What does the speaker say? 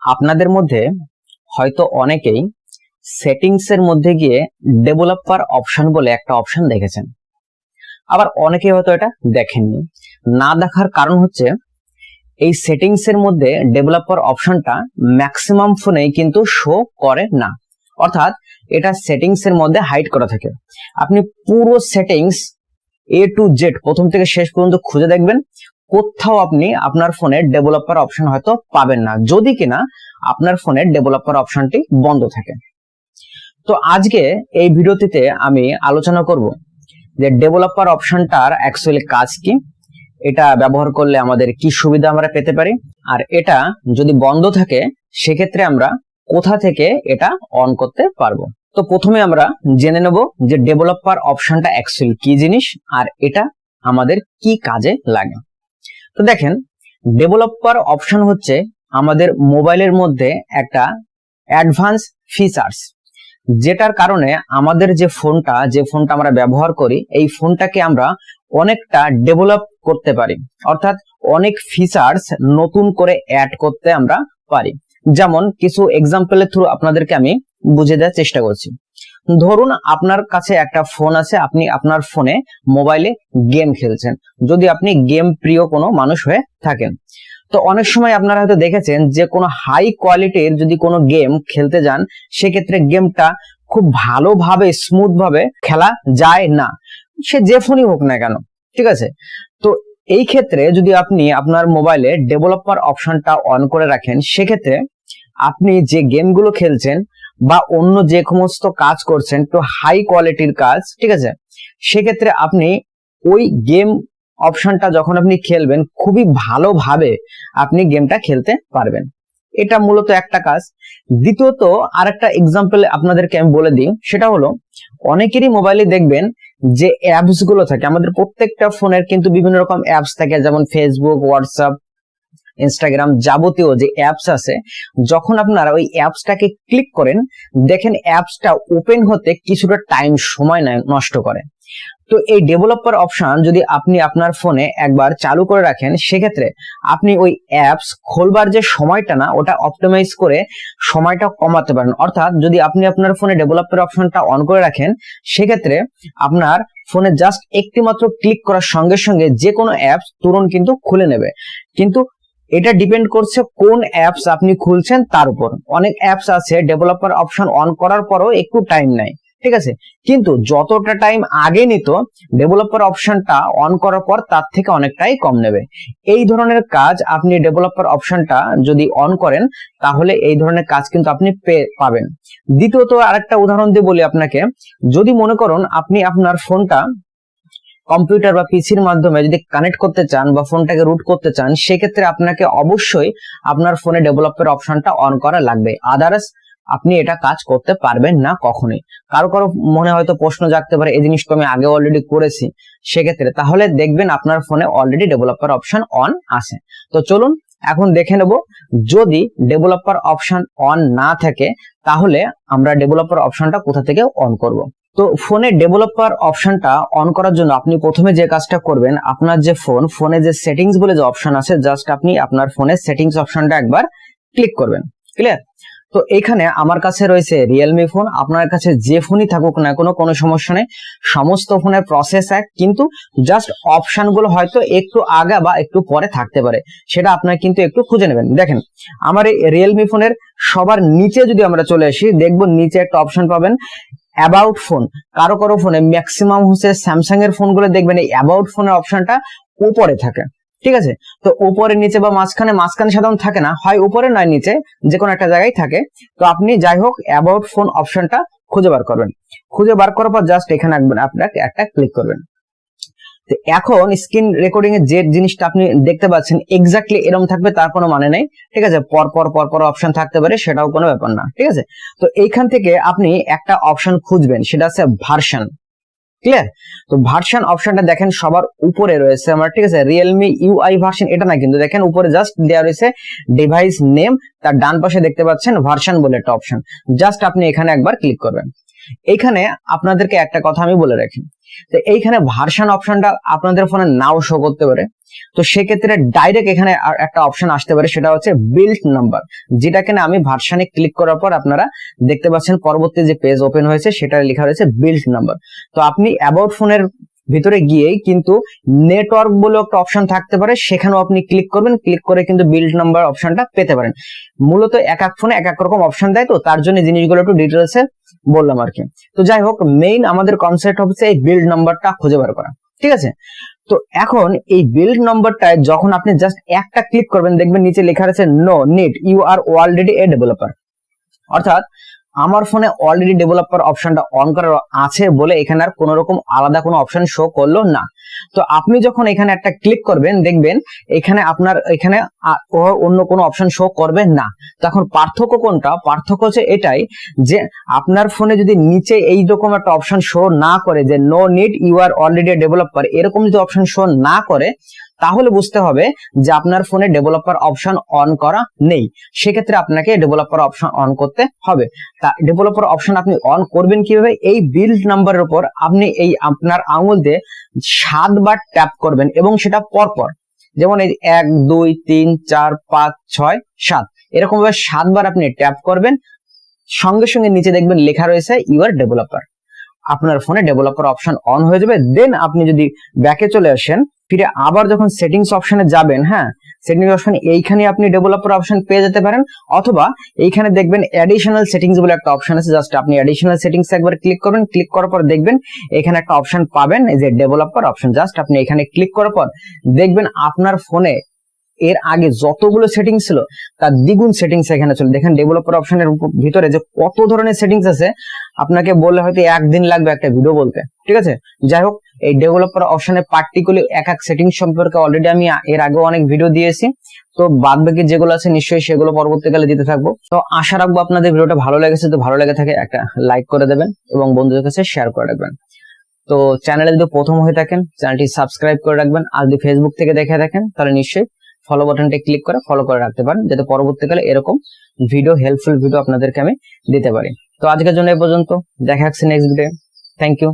আপনাদের মধ্যে হয়তো অনেকেই সেটিংস এর মধ্যে গিয়ে ডেভেলপার অপশন বলে একটা অপশন দেখেছেন, আবার অনেকেই হয়তো এটা দেখেননি। না দেখার কারণ হচ্ছে এই সেটিংস এর মধ্যে ডেভেলপার অপশনটা ম্যাক্সিমাম ফোনেই কিন্তু শো করে না, অর্থাৎ এটা সেটিংস এর মধ্যে হাইড করা থাকে। আপনি পুরো সেটিংস এ টু জেড প্রথম থেকে শেষ পর্যন্ত খুঁজে দেখবেন, কোথাও আপনি আপনার ফোনে ডেভেলপার অপশন হয়তো পাবেন না, যদি কিনা আপনার ফোনের ডেভেলপার অপশনটি বন্ধ থাকে। তো আজকে এই ভিডিওটিতে আমি আলোচনা করব যে ডেভেলপার অপশনটার অ্যাকচুয়ালি কাজ কি, এটা ব্যবহার করলে আমাদের কি সুবিধা আমরা পেতে পারি, আর এটা যদি বন্ধ থাকে সেক্ষেত্রে আমরা কোথা থেকে এটা অন করতে পারবো। তো প্রথমে আমরা জেনে নেব যে ডেভেলপার অপশনটা অ্যাকচুয়ালি কি জিনিস আর এটা আমাদের কি কাজে লাগে। তো দেখেন, ডেভেলপার অপশন হচ্ছে আমাদের মোবাইলের মধ্যে একটা অ্যাডভান্স ফিচার্স, যেটার কারণে আমাদের যে ফোনটা আমরা ব্যবহার করি, এই ফোনটাকে আমরা অনেকটা ডেভেলপ করতে পারি, অর্থাৎ অনেক ফিচার্স নতুন করে অ্যাড করতে আমরা পারি। যেমন কিছু এক্সাম্পলের থ্রু আপনাদেরকে আমি বুঝিয়ে দেওয়ার চেষ্টা করছি। ধরুন আপনার কাছে একটা ফোন আছে, আপনি আপনার ফোনে মোবাইলে গেম খেলছেন, যদি আপনি গেম প্রিয় কোনো মানুষ হয়ে থাকেন। তো অনেক সময় আপনারা হয়তো দেখেছেন যে কোনো হাই কোয়ালিটির যদি কোনো গেম খেলতে যান, সেক্ষেত্রে গেমটা খুব ভালোভাবে স্মুথ ভাবে খেলা যায় না, সে যে ফোনই হোক না কেন, ঠিক আছে। তো এই ক্ষেত্রে যদি আপনি আপনার মোবাইলে ডেভেলপার অপশনটা অন করে রাখেন, সেক্ষেত্রে আপনি যে গেমগুলো খেলছেন বা অন্য যে সমস্ত কাজ করছেন, তো হাই কোয়ালিটির কাজ, ঠিক আছে, সেক্ষেত্রে আপনি ওই গেম অপশনটা যখন আপনি খেলবেন, খুবই ভালোভাবে আপনি গেমটা খেলতে পারবেন। এটা মূলত একটা কাজ। দ্বিতীয়ত আরেকটা এক্সাম্পল আপনাদেরকে আমি বলে দিই, সেটা হলো অনেকেরই মোবাইলে দেখবেন যে অ্যাপস গুলো থাকে, আমাদের প্রত্যেকটা ফোনের কিন্তু বিভিন্ন রকম অ্যাপস থাকে, যেমন ফেসবুক, হোয়াটসঅ্যাপ, ইনস্টাগ্রাম, যাবতীয় যে অ্যাপস আছে, যখন আপনারা ওই অ্যাপসটাকে ক্লিক করেন, দেখেন অ্যাপসটা ওপেন হতে কিছুটা টাইম সময় নষ্ট করে। তো এই ডেভেলপার অপশন যদি আপনি আপনার ফোনে একবার চালু করে রাখেন, সেক্ষেত্রে আপনি ওই অ্যাপস খোলবার যে সময়টা না, ওটা অপটিমাইজ করে সময়টা কমাতে পারেন। অর্থাৎ যদি আপনি আপনার ফোনে ডেভেলপার অপশনটা অন করে রাখেন, সেক্ষেত্রে আপনার ফোনে জাস্ট একটি মাত্র ক্লিক করার সঙ্গে সঙ্গে যে কোনো অ্যাপস তুরন্ত কিন্তু খুলে নেবে। কিন্তু এটা ডিপেন্ড করছে কোন অ্যাপস আপনি খুলছেন তার উপর। অনেক অ্যাপস আছে ডেভেলপার অপশন অন করার পরও একটু টাইম নেয়, ঠিক আছে, কিন্তু যতটা টাইম আগে নিত ডেভেলপার অপশনটা অন করার পর, তার থেকে অনেকটাই কম নেবে। এই ধরনের কাজ আপনি ডেভেলপার অপশনটা যদি অন করেন, তাহলে এই ধরনের কাজ কিন্তু আপনি পাবেন। দ্বিতীয়ত আরেকটা উদাহরণ দিয়ে বলি আপনাকে, যদি মনে করুন আপনি আপনার ফোনটা কম্পিউটার বা পিসির মাধ্যমে যদি কানেক্ট করতে চান বা ফোনটাকে রুট করতে চান, সেক্ষেত্রে আপনাকে অবশ্যই আপনার ফোনে ডেভেলপার অপশনটা অন করা লাগবে, আদারস আপনি এটা কাজ করতে পারবেন না কখনোই। কারো কারো মনে হয়তো প্রশ্ন জাগতে পারে, এই জিনিসটা আমি আগে অলরেডি করেছি, সেক্ষেত্রে তাহলে দেখবেন আপনার ফোনে অলরেডি ডেভেলপার অপশন অন আছে। তো চলুন এখন দেখে নেব, যদি ডেভেলপার অপশন অন না থাকে তাহলে আমরা ডেভেলপার অপশনটা কোথা থেকে অন করব। তো ফোনে ডেভেলপার অপশনটা অন করার জন্য আপনি প্রথমে যে কাজটা করবেন, আপনার যে ফোনে যে সেটিংস বলে যে অপশন আছে, জাস্ট আপনি আপনার ফোনের সেটিংস অপশনটা একবার ক্লিক করবেন। ক্লিয়ার? তো এখানে আমার কাছে রয়েছে রিয়েলমি ফোন, আপনার কাছে যে ফোনই থাকুক না কোনো সমস্যা নেই, সমস্ত ফোনের প্রসেস এক, কিন্তু জাস্ট অপশন গুলো হয়তো একটু আগে বা একটু পরে থাকতে পারে, সেটা আপনার কিন্তু একটু খুঁজে নেবেন। দেখেন আমার এই রিয়েলমি ফোনের সবার নিচে যদি আমরা চলে আসি, দেখবো নিচে একটা অপশন পাবেন অ্যাবাউট ফোন। কারো ফোনে, ম্যাক্সিমাম হচ্ছে স্যামসাং এর ফোনগুলো দেখবেন এই অ্যাবাউট ফোনের অপশনটা উপরে থাকে, ঠিক আছে। তো উপরে নিচে বা মাঝখানে সাধারণত থাকে না, হয় উপরে নয় নিচে, যে কোনো একটা জায়গায় থাকে। তো আপনি যাই হোক অ্যাবাউট ফোন অপশনটা খুঁজে বার করবেন। খুঁজে বার করার পর জাস্ট এখানে আপনাকে একটা ক্লিক করবেন। তো এখন স্ক্রিন রেকর্ডিং এর যে জিনিসটা আপনি দেখতে পাচ্ছেন এক্স্যাক্টলি এরকম থাকবে তার কোনো মানে নেই, ঠিক আছে, পর অপশন থাকতে পারে, সেটাও কোনো ব্যাপার না, ঠিক আছে। তো এইখান থেকে আপনি একটা অপশন খুঁজবেন, সেটা আছে ভার্সন। ক্লিয়ার? তো ভার্সন অপশনটা দেখেন সবার উপরে রয়েছে আমার, ঠিক আছে, রিয়েলমি ইউআই ভার্সন, এটা না কিন্তু, দেখেন উপরে জাস্ট দেওয়া রয়েছে ডিভাইস নেম, তার ডান পাশে দেখতে পাচ্ছেন ভার্সন বলে একটা অপশন, জাস্ট আপনি এখানে একবার ক্লিক করবেন। এইখানে আপনাদেরকে একটা কথা আমি বলে রাখি, তো এইখানে ভার্সন অপশনটা আপনাদের ফোনে নাও শো করতে পারে। তো সেক্ষেত্রে ডাইরেক্ট এখানে একটা অপশন আসতে পারে, সেটা হচ্ছে বিল্ড নাম্বার, যেটাকে না আমি ভার্সনে ক্লিক করার পর আপনারা দেখতে পাচ্ছেন পরবর্তী যে পেজ ওপেন হয়েছে সেটা লেখা রয়েছে বিল্ড নাম্বার। তো আপনি অ্যাবাউট ফোনের ভিতরে গিয়েই কিন্তু নেটওয়ার্ক বলে একটা অপশন থাকতে পারে, সেখানেও আপনি ক্লিক করবেন, ক্লিক করে কিন্তু বিল্ড নাম্বার অপশনটা পেতে পারেন। মূলত এক এক ফোনে এক এক রকম অপশন দেয়, তো তার জন্য জিনিসগুলো একটু ডিটেলসে বললাম আর কি। তো যাই হোক, মেইন আমাদের কনসেপ্ট হচ্ছে এই বিল্ড নাম্বারটা খুঁজে বার করা, ঠিক আছে। তো এখন এই বিল্ড নাম্বারটায় যখন আপনি জাস্ট একটা ক্লিক করবেন, দেখবেন নিচে লেখা আছে no need, you are already a developer. অর্থাৎ আমার ফোনে অলরেডি ডেভেলপার অপশনটা অন করা আছে বলে এখানে আর কোনো রকম আলাদা কোনো অপশন শো করলো না। তো আপনি যখন এখানে একটা ক্লিক করবেন, দেখবেন এখানে আপনার এখানে অন্য কোনো অপশন শো করবে না। তখন পার্থক্য কোনটা? পার্থক্য হচ্ছে এটাই যে আপনার ফোনে যদি নিচে এইরকম একটা অপশন শো না করে যে no need, you are already developer, এরকম যদি অপশন শো না করে, তাহলে বুঝতে হবে যে আপনার ফোনে ডেভেলপার অপশন অন করা নেই। সেক্ষেত্রে আপনাকে ডেভেলপার অপশন অন করতে হবে। তা ডেভেলপার অপশন আপনি অন করবেন কিভাবে? এই বিল্ড নাম্বারের উপর আপনি এই আপনার আঙুল দিয়ে 7 বার ট্যাপ করবেন এবং সেটা পরপর, যেমন এই 1 2 3 4 5 6 7 এরকম ভাবে 7 বার আপনি ট্যাপ করবেন। সঙ্গে সঙ্গে নিচে দেখবেন লেখা রয়েছে ইউর ডেভেলপার। আপনার ফোনে ডেভেলপার অপশন অন হয়ে যাবে। দেন আপনি যদি ব্যাকে চলে আসেন, ফিরে আবার যখন সেটিংস অপশনে যাবেন, হ্যাঁ সেটিংস অপশন এইখানে আপনি ডেভেলপার অপশন পেয়ে যেতে পারেন, অথবা এইখানে দেখবেন অ্যাডিশনাল সেটিংস বলে একটা অপশন আছে, জাস্ট আপনি অ্যাডিশনাল সেটিংস একবার ক্লিক করবেন। ক্লিক করার পর দেখবেন এখানে একটা অপশন পাবেন, এই যে ডেভেলপার অপশন। জাস্ট আপনি এখানে ক্লিক করার পর দেখবেন আপনার ফোনে এর আগে যতগুলো সেটিংস ছিল তার দ্বিগুণ সেটিংস এখানে চলে। দেখেন ডেভেলপার অপশনের ভিতরে যে কত ধরনের সেটিংস আছে, আপনাকে বললে হয়তো একদিন লাগবে একটা ভিডিও বলতে, ঠিক আছে। যাই হোক, এই ডেভেলপার অপশনে পার্টিকুলার এক এক সেটিংস সম্পর্কে অলরেডি আমি এর আগেও অনেক ভিডিও দিয়েছি। তো বাদ বাকি যেগুলো আছে নিশ্চয়ই সেগুলো পরবর্তীকালে দিতে থাকবো। তো আশা রাখবো আপনাদের ভিডিওটা ভালো লেগেছে। তো ভালো লেগে থাকে একটা লাইক করে দেবেন এবং বন্ধুদের কাছে শেয়ার করে রাখবেন। তো চ্যানেলে যদি প্রথম হয়ে থাকেন চ্যানেলটি সাবস্ক্রাইব করে রাখবেন। আর যদি ফেসবুক থেকে দেখে থাকেন তাহলে নিশ্চয়ই ফলো বাটনটা ক্লিক করে ফলো করে রাখতে পারেন, যাতে পরবর্তীকালে এরকম ভিডিও, হেল্পফুল ভিডিও আপনাদেরকে আমি দিতে পারি। তো আজকের জন্য এই পর্যন্ত, দেখা হচ্ছে নেক্সট ভিডিও। Thank you.